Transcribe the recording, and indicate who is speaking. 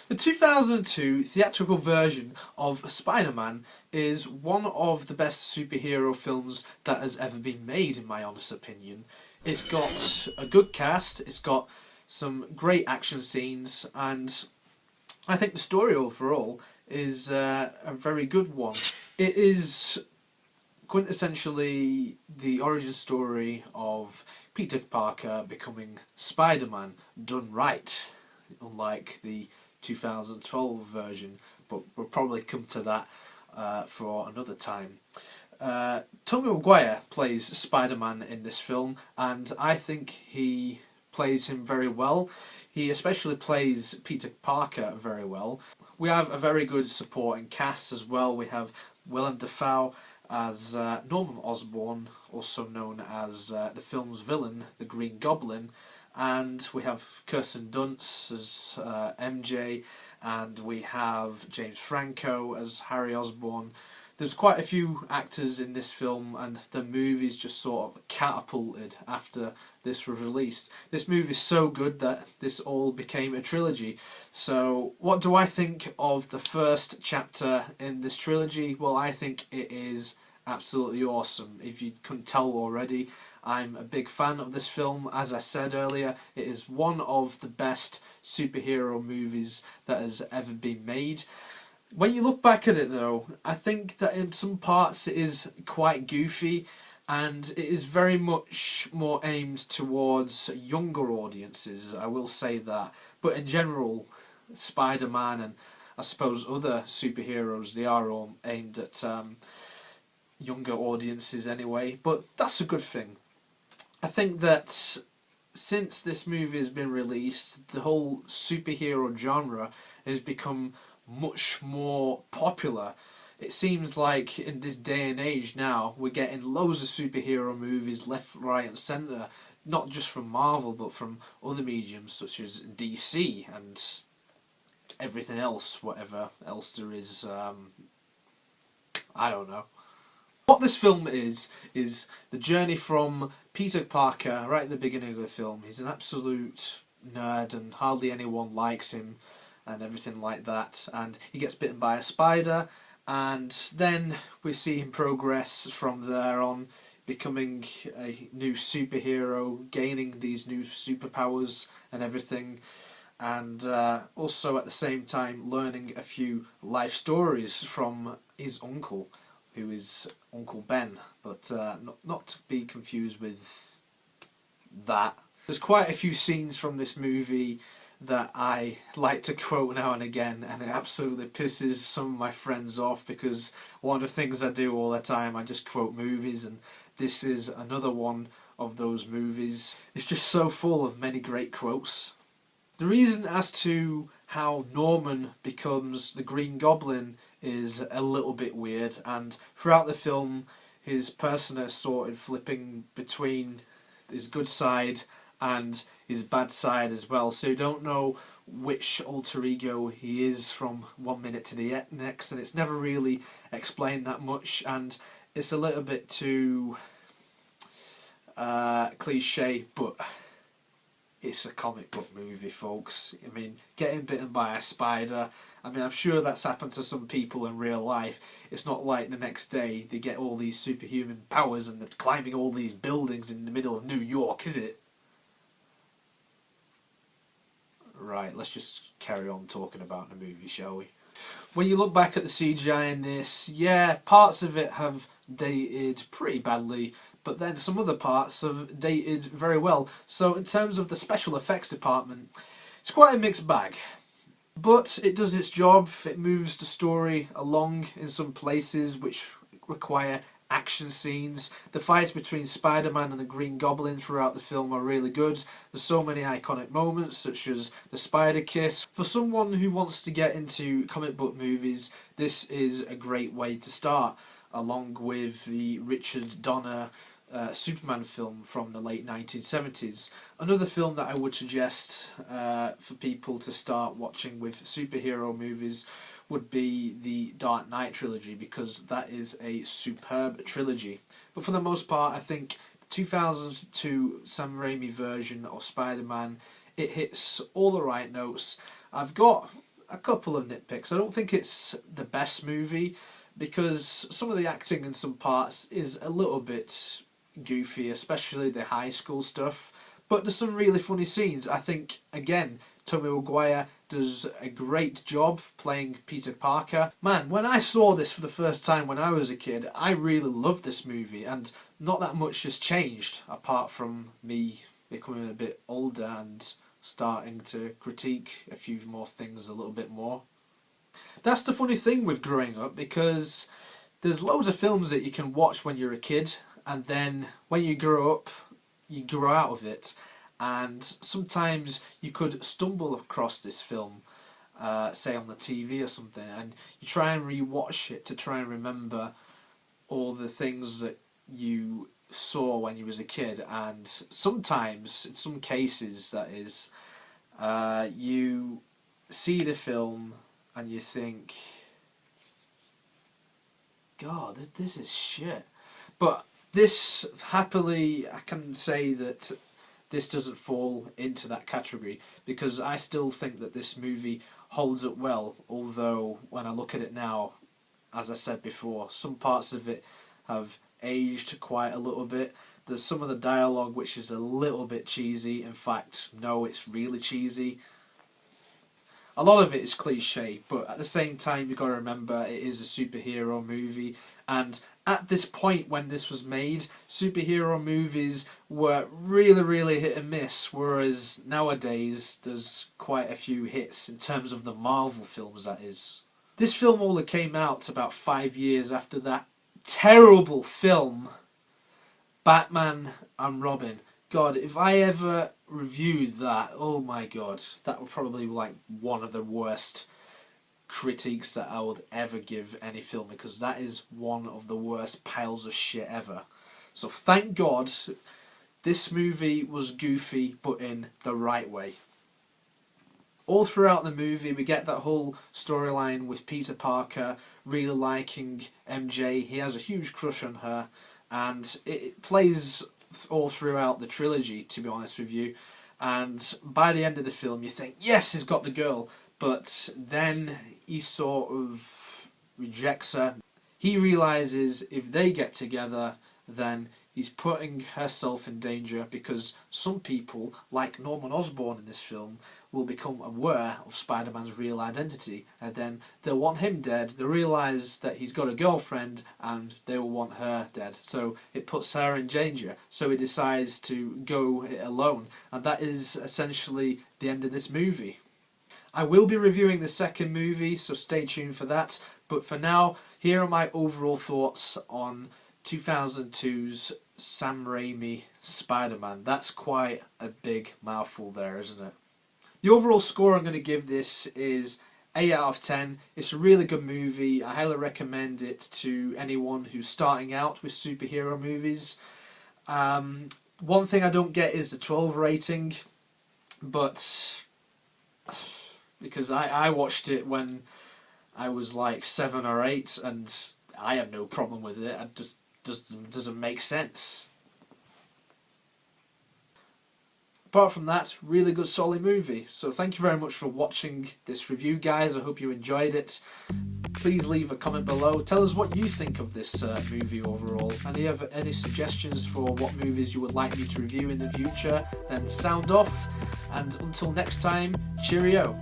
Speaker 1: The 2002 theatrical version of Spider-Man is one of the best superhero films that has ever been made, in my honest opinion. It's got a good cast, it's got some great action scenes, and I think the story overall is a very good one. It is quintessentially the origin story of Peter Parker becoming Spider-Man done right, unlike the 2012 version, but we'll probably come to that for another time. Tobey Maguire plays Spider-Man in this film, and I think he plays him very well. He especially plays Peter Parker very well. We have a very good supporting cast as well. We have Willem Dafoe as Norman Osborn, also known as the film's villain, the Green Goblin, and we have Kirsten Dunst as MJ, and we have James Franco as Harry Osborn. There's quite a few actors in this film, and the movie's just sort of catapulted after this was released. This movie's so good that this all became a trilogy. So what do I think of the first chapter in this trilogy? Well, I think it is absolutely awesome. If you couldn't tell already, I'm a big fan of this film. As I said earlier, it is one of the best superhero movies that has ever been made. When you look back at it though, I think that in some parts it is quite goofy, and it is very much more aimed towards younger audiences, I will say that. But in general, Spider-Man and I suppose other superheroes, they are all aimed at younger audiences anyway, but that's a good thing. I think that since this movie has been released, the whole superhero genre has become much more popular. It seems like in this day and age now, we're getting loads of superhero movies left, right and centre, not just from Marvel but from other mediums such as DC and everything else, whatever else there is. I don't know. What this film is the journey from Peter Parker right at the beginning of the film. He's an absolute nerd and hardly anyone likes him and everything like that, and he gets bitten by a spider, and then we see him progress from there on, becoming a new superhero, gaining these new superpowers and everything, and also at the same time learning a few life stories from his uncle, who is Uncle Ben, but not to be confused with that. There's quite a few scenes from this movie that I like to quote now and again, and it absolutely pisses some of my friends off because one of the things I do all the time, I just quote movies, and this is another one of those movies. It's just so full of many great quotes. The reason as to how Norman becomes the Green Goblin is a little bit weird, and throughout the film his persona sorted flipping between his good side and his bad side as well, so you don't know which alter ego he is from one minute to the next, and it's never really explained that much, and it's a little bit too cliche, but it's a comic book movie, folks. I mean, getting bitten by a spider, I mean, I'm sure that's happened to some people in real life. It's not like the next day they get all these superhuman powers and they're climbing all these buildings in the middle of New York, is it? Right, let's just carry on talking about the movie, shall we? When you look back at the CGI in this, yeah, parts of it have dated pretty badly, but then some other parts have dated very well. So in terms of the special effects department, it's quite a mixed bag. But it does its job. It moves the story along in some places which require action scenes. The fights between Spider-Man and the Green Goblin throughout the film are really good. There's so many iconic moments, such as the spider kiss. For someone who wants to get into comic book movies, this is a great way to start, along with the Richard Donner Superman film from the late 1970s. Another film that I would suggest for people to start watching with superhero movies would be the Dark Knight trilogy, because that is a superb trilogy. But for the most part, I think the 2002 Sam Raimi version of Spider-Man, it hits all the right notes. I've got a couple of nitpicks. I don't think it's the best movie because some of the acting in some parts is a little bit goofy, especially the high school stuff. But there's some really funny scenes. I think, again, Tobey Maguire does a great job playing Peter Parker. Man, when I saw this for the first time when I was a kid, I really loved this movie, and not that much has changed apart from me becoming a bit older and starting to critique a few more things a little bit more. That's the funny thing with growing up, because there's loads of films that you can watch when you're a kid, and then when you grow up, you grow out of it. And sometimes you could stumble across this film, say on the TV or something, and you try and re-watch it to try and remember all the things that you saw when you was a kid. And sometimes, in some cases that is, you see the film and you think, God, this is shit. But this, happily, I can say that this doesn't fall into that category, because I still think that this movie holds up well, although when I look at it now, as I said before, some parts of it have aged quite a little bit. There's some of the dialogue which is a little bit cheesy. In fact, no, it's really cheesy. A lot of it is cliche, but at the same time you've got to remember it is a superhero movie, and at this point when this was made, superhero movies were really hit and miss, whereas nowadays there's quite a few hits in terms of the Marvel films, that is. This film only came out about 5 years after that terrible film, Batman and Robin. God, if I ever reviewed that, oh my god, that would probably be like one of the worst critiques that I would ever give any film, because that is one of the worst piles of shit ever. So thank God this movie was goofy, but in the right way. All throughout the movie we get that whole storyline with Peter Parker really liking MJ. He has a huge crush on her, and it plays all throughout the trilogy, to be honest with you. And by the end of the film you think, yes, he's got the girl, but then he sort of rejects her. He realises if they get together, then he's putting herself in danger, because some people, like Norman Osborn in this film, will become aware of Spider-Man's real identity, and then they'll want him dead. They realise that he's got a girlfriend and they will want her dead, so it puts her in danger, so he decides to go it alone, and that is essentially the end of this movie. I will be reviewing the second movie, so stay tuned for that, but for now, here are my overall thoughts on 2002's Sam Raimi Spider-Man. That's quite a big mouthful there, isn't it? The overall score I'm going to give this is 8 out of 10. It's a really good movie. I highly recommend it to anyone who's starting out with superhero movies. One thing I don't get is the 12 rating, but because I watched it when I was like 7 or 8 and I have no problem with it. It just doesn't make sense. Apart from that, really good solid movie. So thank you very much for watching this review, guys. I hope you enjoyed it. Please leave a comment below. Tell us what you think of this movie overall. And if you have any suggestions for what movies you would like me to review in the future, then sound off. And until next time, cheerio.